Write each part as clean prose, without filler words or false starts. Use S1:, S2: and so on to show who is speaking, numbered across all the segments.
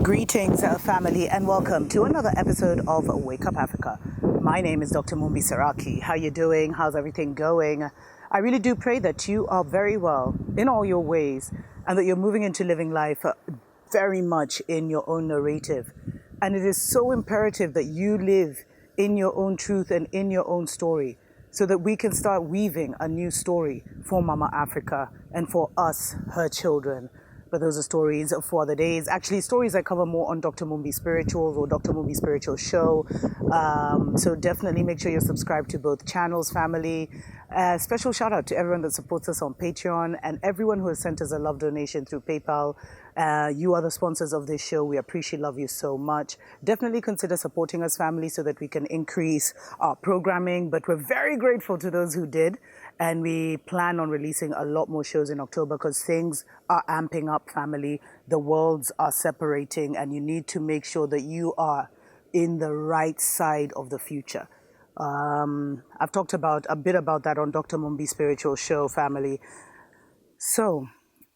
S1: Greetings, family, and welcome to another episode of Wake Up Africa. My name is Dr. Mumbi Saraki. How you doing? How's everything going? I really do pray that you are very well in all your ways and that you're moving into living life very much in your own narrative. And it is so imperative that you live in your own truth and in your own story so that we can start weaving a new story for Mama Africa and for us, her children. But those are stories for other days. Actually, stories I cover more on Dr. Mumbi Spirituals or Dr. Mumbi Spiritual Show. So definitely make sure you're subscribed to both channels, family. Special shout out to everyone that supports us on Patreon and everyone who has sent us a love donation through PayPal. You are the sponsors of this show. We appreciate, love you so much. Definitely consider supporting us, family, so that we can increase our programming. But we're very grateful to those who did. And we plan on releasing a lot more shows in October because things are amping up, family. The worlds are separating and you need to make sure that you are in the right side of the future. I've talked about a bit about that on Dr. Mumbi Spiritual Show, family. So,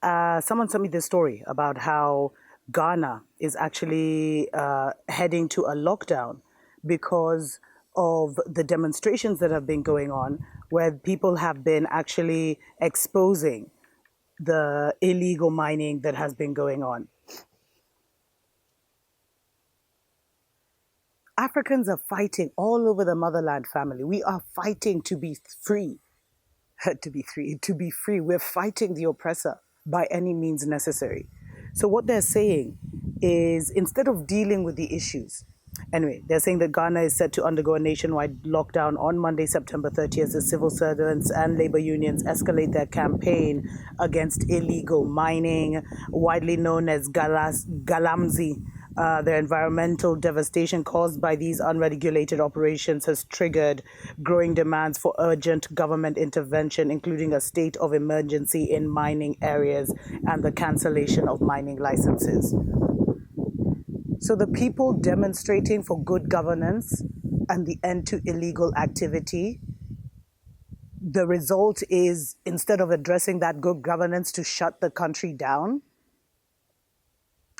S1: someone sent me this story about how Ghana is actually heading to a lockdown because of the demonstrations that have been going on, where people have been actually exposing the illegal mining that has been going on. Africans are fighting all over the motherland, family. We are fighting to be free. To be free. We're fighting the oppressor by any means necessary. So what they're saying is, instead of dealing with the issues, anyway, they're saying that Ghana is set to undergo a nationwide lockdown on Monday, September 30th, as civil servants and labor unions escalate their campaign against illegal mining, widely known as Galamsey. The environmental devastation caused by these unregulated operations has triggered growing demands for urgent government intervention, including a state of emergency in mining areas and the cancellation of mining licenses. So the people demonstrating for good governance and the end to illegal activity, the result is, instead of addressing that good governance, to shut the country down.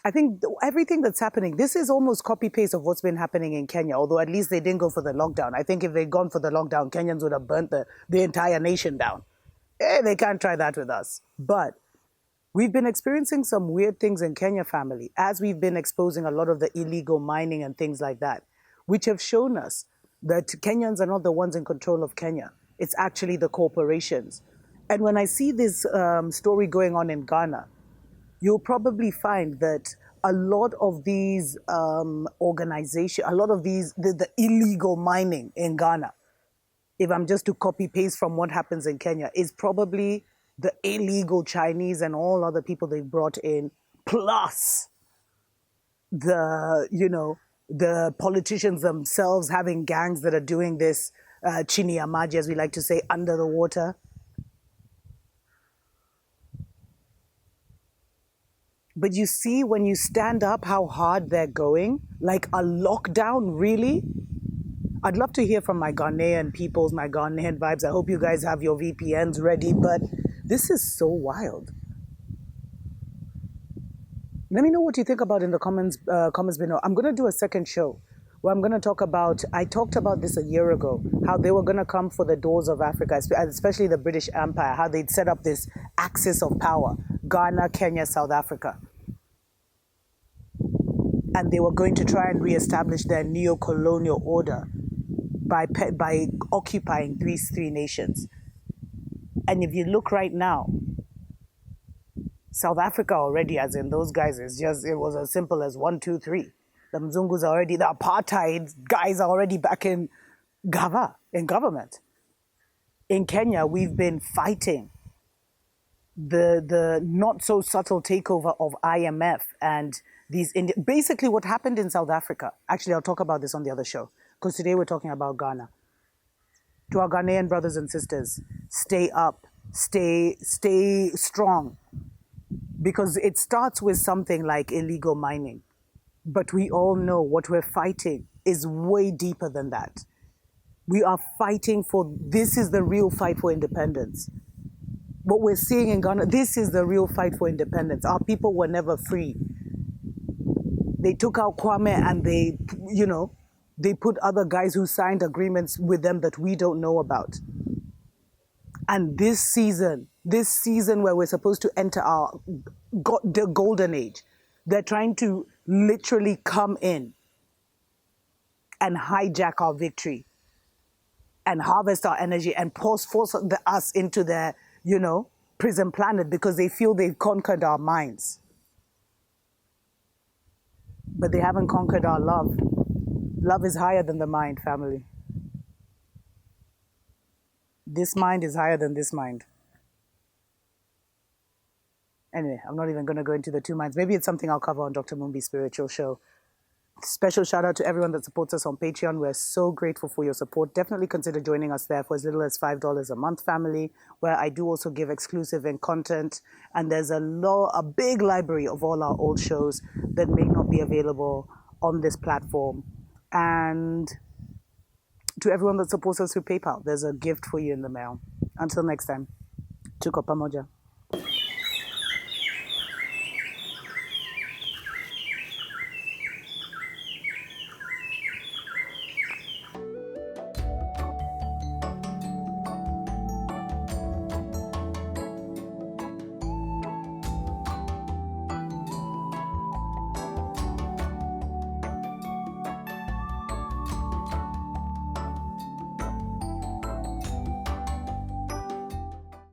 S1: I think everything that's happening, this is almost copy-paste of what's been happening in Kenya, although at least they didn't go for the lockdown. I think if they'd gone for the lockdown, Kenyans would have burnt the entire nation down. They can't try that with us. But we've been experiencing some weird things in Kenya, family, as we've been exposing a lot of the illegal mining and things like that, which have shown us that Kenyans are not the ones in control of Kenya. It's actually the corporations. And when I see this story going on in Ghana, you'll probably find that a lot of these organizations, a lot of these, the illegal mining in Ghana, if I'm just to copy paste from what happens in Kenya, is probably the illegal Chinese and all other people they've brought in, plus the politicians themselves having gangs that are doing this chini ya maji, as we like to say, under the water. But you see, when you stand up, how hard they're going, like a lockdown, really? I'd love to hear from my Ghanaian peoples, my Ghanaian vibes. I hope you guys have your VPNs ready, but this is so wild. Let me know what you think about in the comments below. I'm going to do a second show where I'm going to talk about, I talked about this a year ago, how they were going to come for the doors of Africa, especially the British Empire, how they'd set up this axis of power, Ghana, Kenya, South Africa. And they were going to try and reestablish their neo-colonial order by occupying these three nations. And if you look right now, South Africa already, as in those guys, it was as simple as 1, 2, 3. The Mzungus are already, the apartheid guys are already back in government. In Kenya, we've been fighting the not so subtle takeover of IMF and these basically what happened in South Africa. Actually, I'll talk about this on the other show because today we're talking about Ghana. To our Ghanaian brothers and sisters, stay up, stay strong, because it starts with something like illegal mining. But we all know what we're fighting is way deeper than that. We are fighting for, this is the real fight for independence. What we're seeing in Ghana, this is the real fight for independence. Our people were never free. They took out Kwame and they, they put other guys who signed agreements with them that we don't know about. And this season where we're supposed to enter the golden age, they're trying to literally come in and hijack our victory and harvest our energy and force us into their, prison planet because they feel they've conquered our minds. But they haven't conquered our love. Love is higher than the mind, family. This mind is higher than this mind. Anyway, I'm not even going to go into the two minds. Maybe it's something I'll cover on Dr. Mumbi's spiritual show. Special shout out to everyone that supports us on Patreon. We're so grateful for your support. Definitely consider joining us there for as little as $5 a month, family, where I do also give exclusive and content. And there's a big library of all our old shows that may not be available on this platform. And to everyone that supports us through PayPal, there's a gift for you in the mail. Until next time, Chuko pamoja.